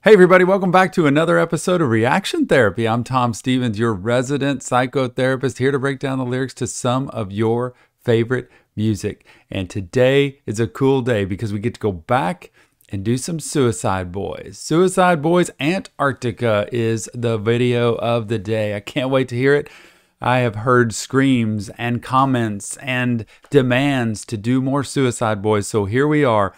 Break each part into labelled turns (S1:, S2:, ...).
S1: Hey everybody, welcome back to another episode of Reaction Therapy. I'm Tom Stevens, your resident psychotherapist, here to break down the lyrics to some of your favorite music. And today is a cool day because we get to go back and do some Suicideboys. Suicideboys Antarctica is the video of the day. I can't wait to hear it. I have heard screams and comments and demands to do more Suicideboys, so here we are.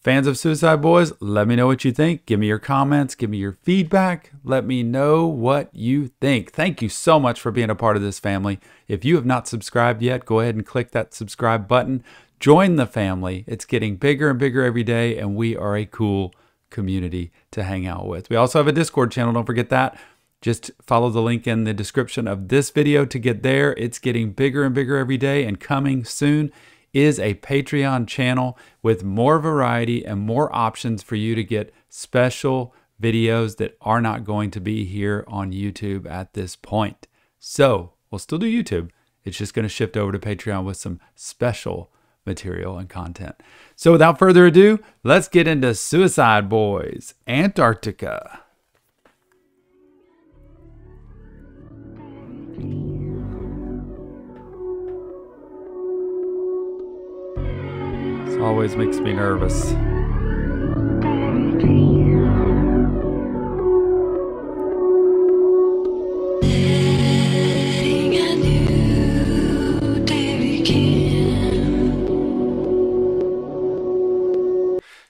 S1: Fans of Suicideboys, let me know what you think. Give me your comments. Give me your feedback. Let me know what you think. Thank you so much for being a part of this family. If you have not subscribed yet, go ahead and click that subscribe button. Join the family. It's getting bigger and bigger every day, and we are a cool community to hang out with. We also have a Discord channel. Don't forget that. Just follow the link in the description of this video to get there. It's getting bigger and bigger every day, and coming soon is a Patreon channel with more variety and more options for you to get special videos that are not going to be here on YouTube at this point. So we'll still do YouTube. It's just going to shift over to Patreon with some special material and content. So without further ado, let's get into Suicideboys Antarctica. Always makes me nervous. You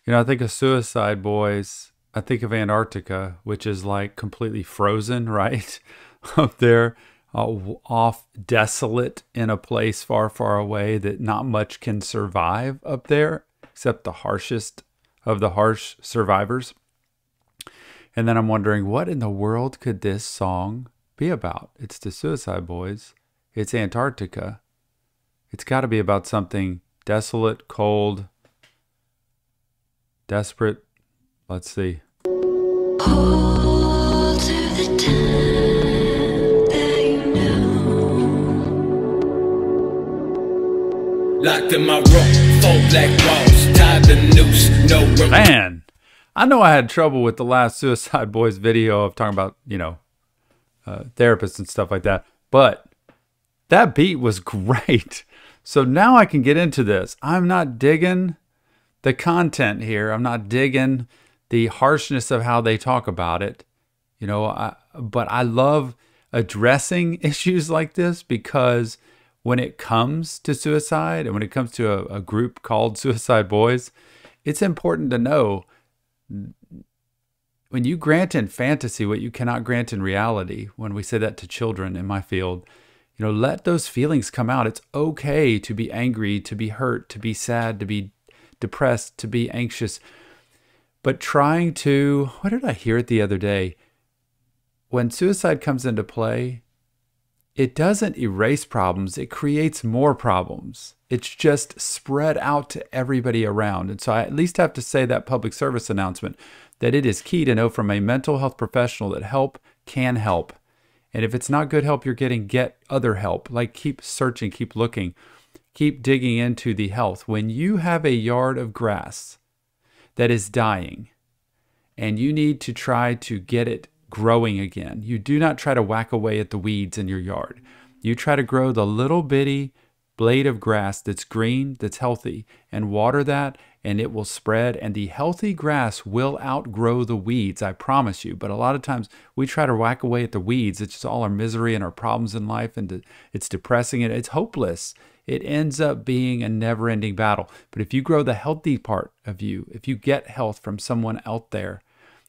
S1: know, I think of Suicideboys, I think of Antarctica, which is like completely frozen, right? Up there. Off desolate in a place far, far away that not much can survive up there except the harshest of the harsh survivors. And then I'm wondering, what in the world could this song be about? It's the Suicideboys. It's Antarctica. It's got to be about something desolate, cold, desperate. Let's see. Hold to the time. Locked in my room, 4 black walls, tied the noose, no room. Man, I know I had trouble with the last Suicideboys video of talking about, you know, therapists and stuff like that, but that beat was great. So now I can get into this. I'm not digging the content here. I'm not digging the harshness of how they talk about it, you know, but I love addressing issues like this because when it comes to suicide and when it comes to a group called Suicideboys, it's important to know when you grant in fantasy what you cannot grant in reality, when we say that to children in my field, you know, let those feelings come out. It's okay to be angry, to be hurt, to be sad, to be depressed, to be anxious. But trying to, what did I hear it the other day? When suicide comes into play, it doesn't erase problems, it creates more problems. It's just spread out to everybody around. And so I at least have to say that public service announcement, that it is key to know from a mental health professional that help can help. And if it's not good help you're getting, get other help. Like keep searching, keep looking, keep digging into the health. When you have a yard of grass that is dying and you need to try to get it growing again, you do not try to whack away at the weeds in your yard. You try to grow the little bitty blade of grass that's green, that's healthy, and water that, and it will spread, and the healthy grass will outgrow the weeds, I promise you. But a lot of times we try to whack away at the weeds. It's just all our misery and our problems in life, and it's depressing and it's hopeless. It ends up being a never-ending battle. But if you grow the healthy part of you, if you get health from someone out there,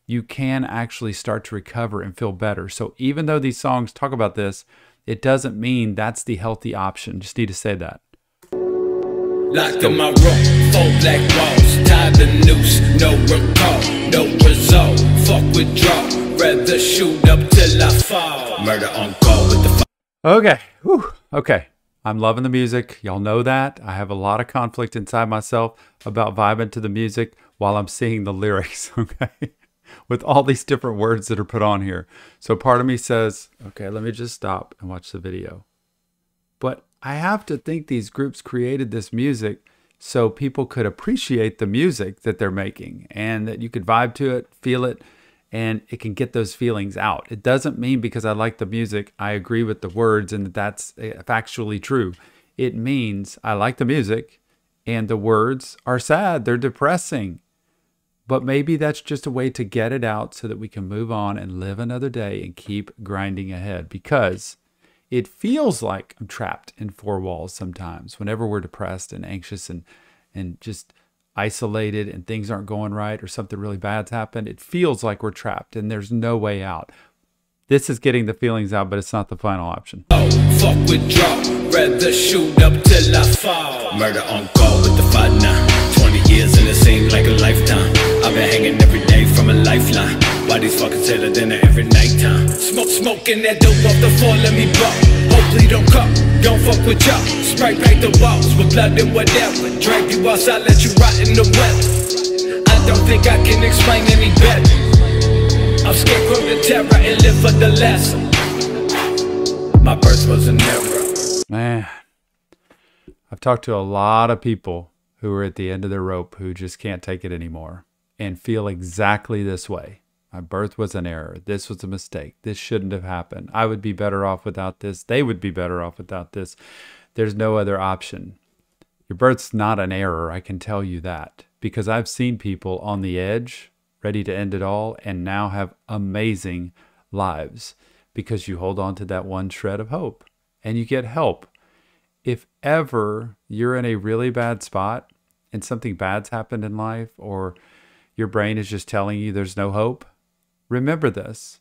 S1: you can actually start to recover and feel better. So even though these songs talk about this, it doesn't mean that's the healthy option. Just need to say that. Locked in my room, 4 black walls, tied the noose, no recall, no result, fuck withdrawal, rather shoot up till I fall, murder on call with the Okay, whew. Okay. I'm loving the music. Y'all know that. I have a lot of conflict inside myself about vibing to the music while I'm seeing the lyrics, okay? With all these different words that are put on here. So part of me says, okay, let me just stop and watch the video. But I have to think these groups created this music so people could appreciate the music that they're making and that you could vibe to it, feel it, and it can get those feelings out. It doesn't mean because I like the music, I agree with the words and that that's factually true. It means I like the music and the words are sad, they're depressing. But maybe that's just a way to get it out so that we can move on and live another day and keep grinding ahead, because it feels like I'm trapped in four walls sometimes whenever we're depressed and anxious and just isolated and things aren't going right or something really bad's happened. It feels like we're trapped and there's no way out. This is getting the feelings out, but it's not the final option.
S2: Oh, fuck withdraw, rather shoot up till I fall. Murder on call with the fight now. 20 years and it seems like a lifetime. I've been hanging every day from a lifeline. Why these fuckers tell her dinner every nighttime? Smoking that dope off the floor, let me blow. Hopefully don't come, don't fuck with y'all. Spray paint the walls with blood and whatever. Drag you outside, let you rot in the weather. I don't think I can explain any better. I'm scared from the terror and live for the lesson. My birth was an error.
S1: Man, I've talked to a lot of people who are at the end of their rope who just can't take it anymore and feel exactly this way. My birth was an error. This was a mistake. This shouldn't have happened. I would be better off without this. They would be better off without this. There's no other option. Your birth's not an error, I can tell you that, because I've seen people on the edge, ready to end it all, and now have amazing lives because you hold on to that one shred of hope and you get help. If ever you're in a really bad spot and something bad's happened in life, or your brain is just telling you there's no hope, remember this.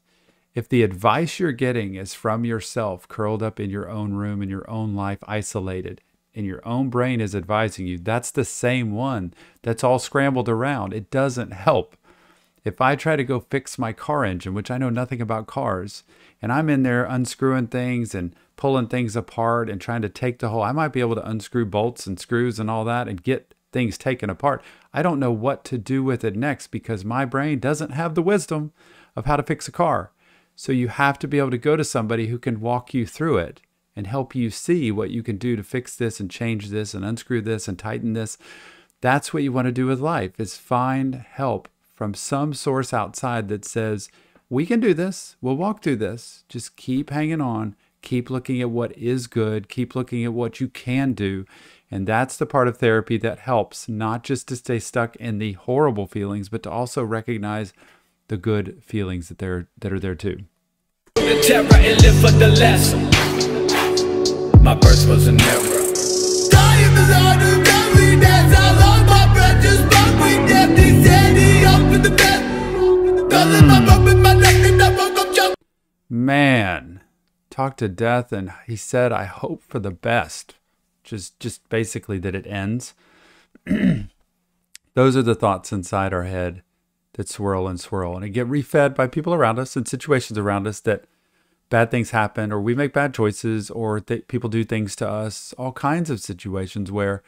S1: If the advice you're getting is from yourself, curled up in your own room, in your own life, isolated, and your own brain is advising you, that's the same one that's all scrambled around. It doesn't help. If I try to go fix my car engine, which I know nothing about cars, and I'm in there unscrewing things and pulling things apart and trying to take the whole, I might be able to unscrew bolts and screws and all that and get things taken apart. I don't know what to do with it next because my brain doesn't have the wisdom of how to fix a car. So you have to be able to go to somebody who can walk you through it and help you see what you can do to fix this and change this and unscrew this and tighten this. That's what you want to do with life, is find help from some source outside that says, we can do this, we'll walk through this, just keep hanging on, keep looking at what is good, keep looking at what you can do. And that's the part of therapy that helps, not just to stay stuck in the horrible feelings, but to also recognize the good feelings that are there too.
S2: The terror and live for the lesson. My birth was an error.
S1: Man, talked to death and he said, I hope for the best. Just basically that it ends. Those are the thoughts inside our head that swirl and swirl and get refed by people around us and situations around us, that bad things happen or we make bad choices or people do things to us, all kinds of situations where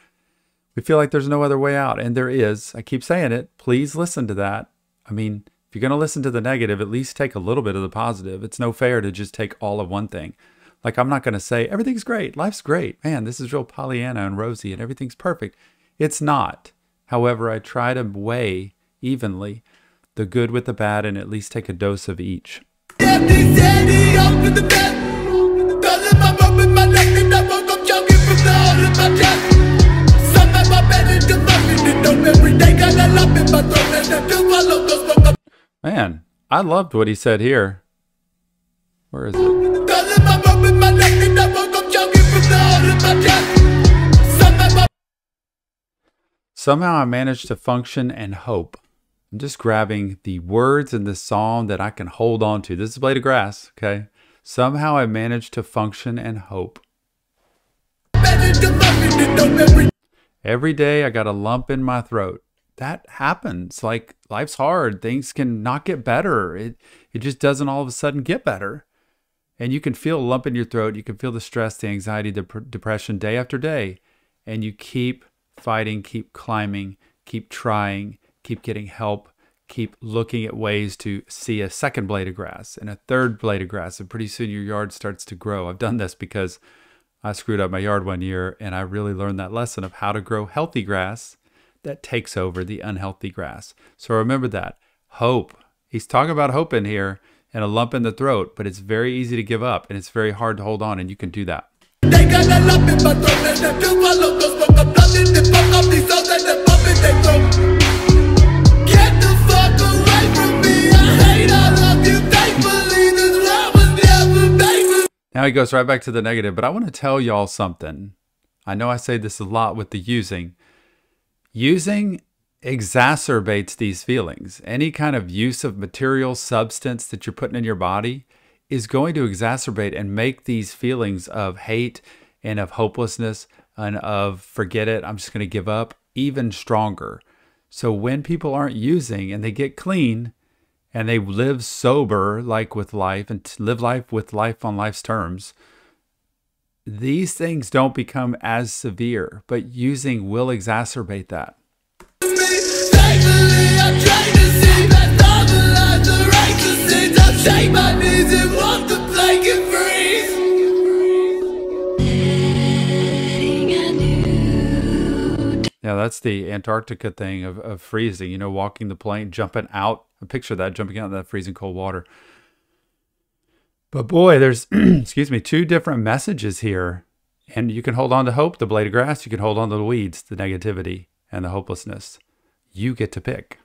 S1: we feel like there's no other way out. And there is. I keep saying it. Please listen to that. I mean, if you're going to listen to the negative, at least take a little bit of the positive. It's no fair to just take all of one thing. Like, I'm not going to say everything's great. Life's great. Man, this is real Pollyanna and rosy and everything's perfect. It's not. However, I try to weigh evenly the good with the bad and at least take a dose of each. Man, I loved what he said here. Where is it? Somehow I managed to function and hope. I'm just grabbing the words in this song that I can hold on to. This is a blade of grass, okay? Somehow I managed to function and hope. Every day I got a lump in my throat. That happens. Like, life's hard. Things can not get better. It just doesn't all of a sudden get better. And you can feel a lump in your throat. You can feel the stress, the anxiety, the depression day after day. And you keep fighting, keep climbing, keep trying, keep getting help, keep looking at ways to see a second blade of grass and a third blade of grass. And pretty soon your yard starts to grow. I've done this because I screwed up my yard one year and I really learned that lesson of how to grow healthy grass that takes over the unhealthy grass. So remember that. Hope. He's talking about hope in here and a lump in the throat, but it's very easy to give up and it's very hard to hold on, and you can do that. Now he goes right back to the negative, but I want to tell y'all something. I know I say this a lot with the using. Using exacerbates these feelings. Any kind of use of material, substance that you're putting in your body is going to exacerbate and make these feelings of hate and of hopelessness and of forget it, I'm just going to give up, even stronger. So when people aren't using and they get clean and they live sober, like with life, and live life with life on life's terms, these things don't become as severe, but using will exacerbate that. Yeah, that's the Antarctica thing of freezing, you know, walking the plane, jumping out. Picture that, jumping out in that freezing cold water. But boy, there's, excuse me, two different messages here. And you can hold on to hope, the blade of grass. You can hold on to the weeds, the negativity and the hopelessness. You get to pick.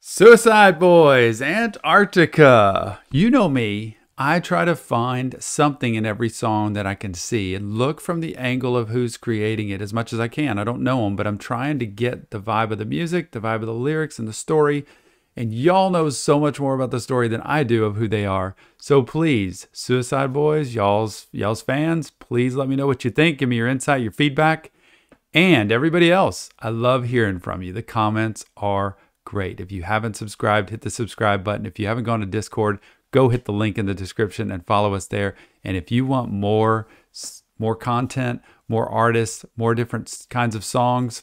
S1: Suicideboys, Antarctica. You know me. I try to find something in every song that I can see and look from the angle of who's creating it as much as I can. I don't know them, but I'm trying to get the vibe of the music, the vibe of the lyrics, and the story. And y'all know so much more about the story than I do of who they are. So please, Suicideboys, y'all's fans, please let me know what you think. Give me your insight, your feedback. And everybody else, I love hearing from you. The comments are great. If you haven't subscribed, hit the subscribe button. If you haven't gone to Discord, go hit the link in the description and follow us there. And if you want more content, more artists, more different kinds of songs,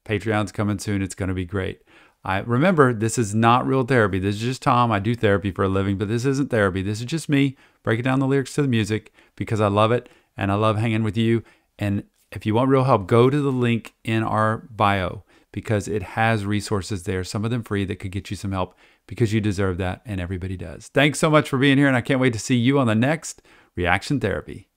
S1: Patreon's coming soon. It's going to be great. Remember, this is not real therapy. This is just Tom. I do therapy for a living, but this isn't therapy. This is just me breaking down the lyrics to the music because I love it and I love hanging with you. And if you want real help, go to the link in our bio because it has resources there, some of them free, that could get you some help because you deserve that and everybody does. Thanks so much for being here, and I can't wait to see you on the next Reaction Therapy.